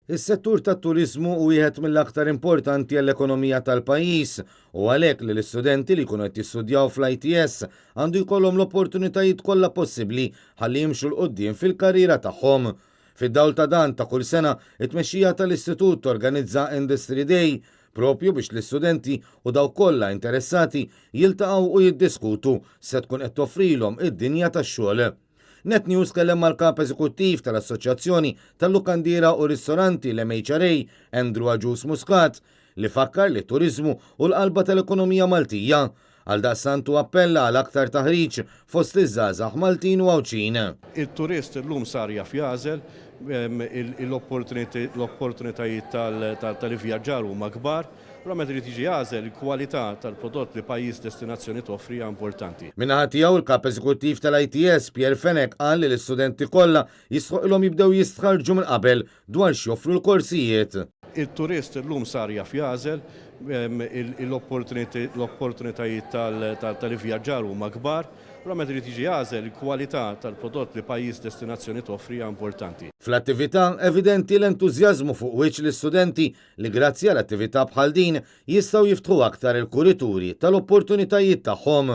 Is-settur tat-turiżmu u wieħed mill-aktar importanti għall-ekonomija tal-pajjiż u għalhekk li l-istudenti li jkunu qed jistudjaw fl-ITS għandu jkollhom l-opportunitajiet kollha possibbli ħalli jimxu l-qudiem fil-karriera tagħhom. Fid-dawl ta' dan ta' kull sena it-tmexxija tal-istitut torganizza Industry Day propju biex l-istudenti u daw kollha interessati jiltaqgħu u jiddiskutu se tkun qed toffrilhom id-dinja tax-xogħol. Net News kellem mal-kap eżekuttiv tal-Assoċjazzjoni tal-Lukandira u Ristoranti l-MHRA Andrew Aġus Muscat li fakkar li turizmu u l-qalba tal-ekonomija Maltija għal daqsantu appella għal aktar taħriġ fost iż-żgħażagħ Maltin u Għawċin. Il-turist llum sar jaf jażel l-opportunitajiet tal-ivvjaġġar huma kbar, però meta trid jiġi jażel il-kwalità tal-prodott li pajjiż destinazzjoni toffri hija importanti. Min-naħa tiegħu il-kap eżekuttiv tal-ITS Pierre Fenek qal li l-istudenti kollha jistħoqilhom jibdew jistħarġu minn qabel dwar x'joffru l-korsijiet. Il-turist llum sar jaf jażel l-opportunitajiet tal-ivvjaġġar huma kbar, però meta trid jiġi jażel il-kwalità tal-prodott li pajjiż destinazzjoni toffri hija importanti. Fl-attività evidenti l-entużjażmu fuq wiċċ l-istudenti li grazzi għall attività bħal din jistgħu jiftħu aktar il-kurituri tal-opportunitajiet tagħhom.